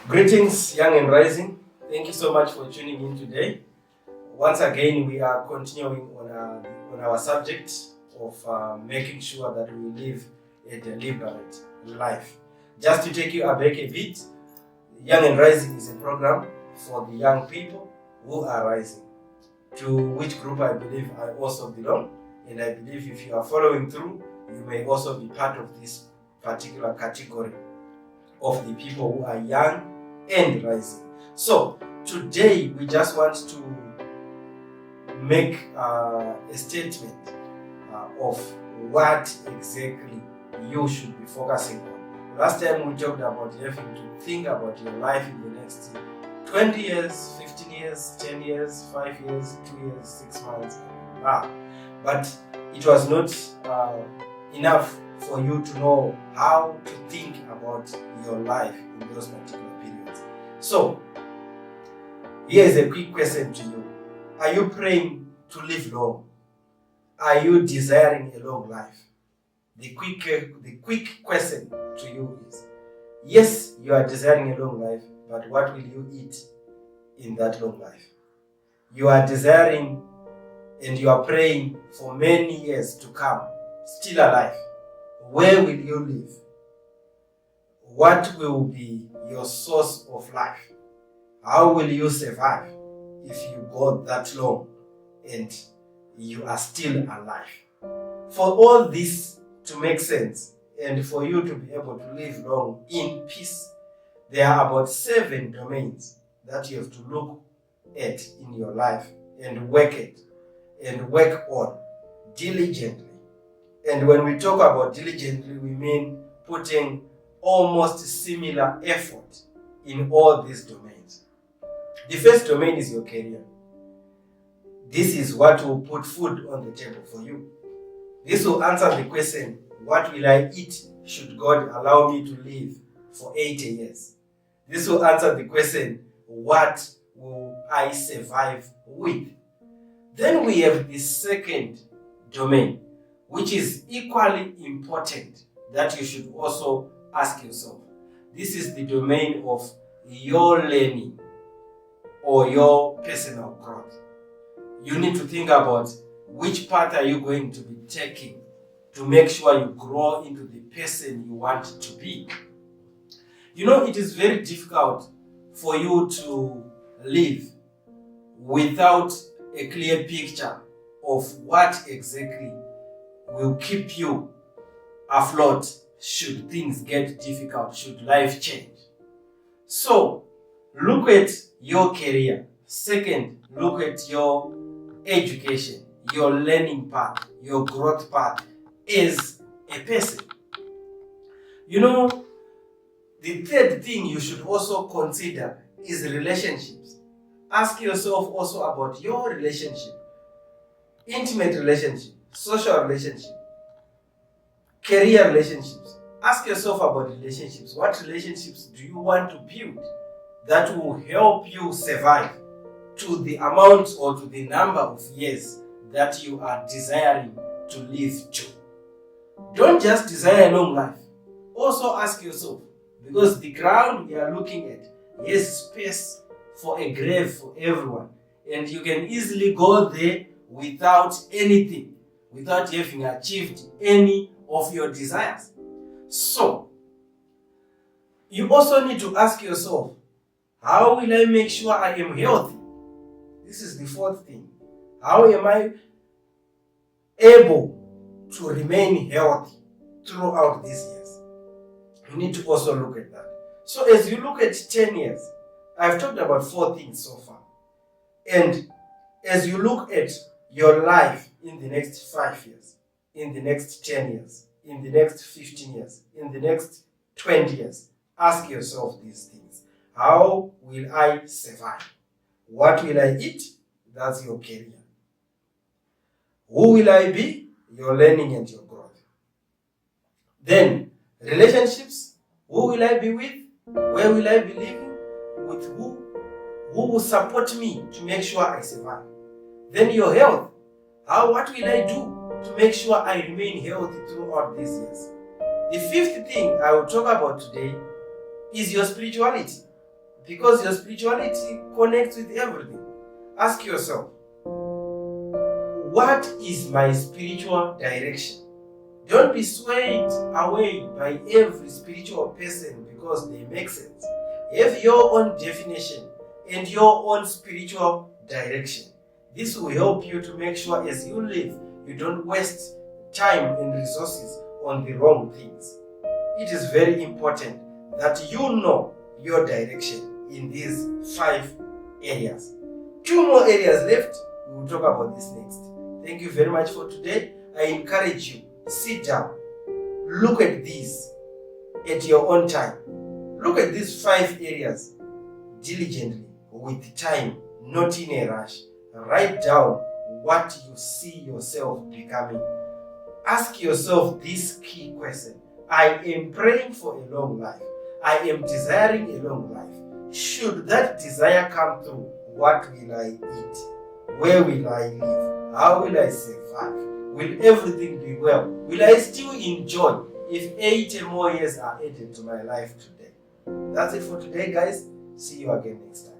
Greetings, young and rising. Thank you so much for tuning in today. Once again, we are continuing on our subject of making sure that we live a deliberate life. Just to take you back a bit, Young and Rising is a program for the young people who are rising, to which group I believe I also belong. And I believe if you are following through, you may also be part of this particular category of the people who are young and rising. So today we just want to make a statement of what exactly you should be focusing on. Last time we talked about having to think about your life in the next 20 years, 15 years, 10 years, 5 years, 2 years, 6 months. But it was not enough for you to know how to think about your life in those particular periods. So, here is a quick question to you. Are you praying to live long? Are you desiring a long life? The quick question to you is, yes, you are desiring a long life, but what will you eat in that long life? You are desiring and you are praying for many years to come, still alive. Where will you live? What will be your source of life? How will you survive if you go that long and you are still alive? For all this to make sense and for you to be able to live long in peace, there are about 7 domains that you have to look at in your life and work on diligently. And when we talk about diligently, we mean putting almost similar effort in all these domains. The first domain is your career. This is what will put food on the table for you. This will answer the question, what will I eat should God allow me to live for 80 years? This will answer the question, what will I survive with? Then we have the second domain, which is equally important that you should also ask yourself. This is the domain of your learning or your personal growth. You need to think about which path are you going to be taking to make sure you grow into the person you want to be. You know, it is very difficult for you to live without a clear picture of what exactly will keep you afloat should things get difficult, should life change. So, look at your career. Second, look at your education, your learning path, your growth path as a person. You know, the third thing you should also consider is relationships. Ask yourself also about your relationship, intimate relationship, social relationship, career relationships. Ask yourself about relationships. What relationships do you want to build that will help you survive to the amount or to the number of years that you are desiring to live to? Don't just desire a long life. Also ask yourself, because the ground we are looking at has space for a grave for everyone, and you can easily go there without anything, without having achieved any of your desires. So, you also need to ask yourself, how will I make sure I am healthy? This is the fourth thing. How am I able to remain healthy throughout these years? You need to also look at that. So as you look at 10 years, I've talked about 4 things so far. And as you look at your life in the next 5 years, in the next 10 years, in the next 15 years, in the next 20 years, ask yourself these things. How will I survive? What will I eat? That's your career. Who will I be? Your learning and your growth. Then, relationships. Who will I be with? Where will I be living? With who? Who will support me to make sure I survive? Then your health. What will I do to make sure I remain healthy throughout these years? The fifth thing I will talk about today is your spirituality. because your spirituality connects with everything. Ask yourself, what is my spiritual direction? Don't be swayed away by every spiritual person because they make sense. Have your own definition and your own spiritual direction. This will help you to make sure as you live, you don't waste time and resources on the wrong things. It is very important that you know your direction in these 5 areas. 2 more areas left. We will talk about this next. Thank you very much for today. I encourage you, sit down, look at these at your own time. Look at these 5 areas diligently, with time, not in a rush. Write down what you see yourself becoming. Ask yourself this key question. I am praying for a long life. I am desiring a long life. Should that desire come through, what will I eat? Where will I live? How will I survive? Will everything be well? Will I still enjoy if 80 more years are added to my life today? That's it for today, guys. See you again next time.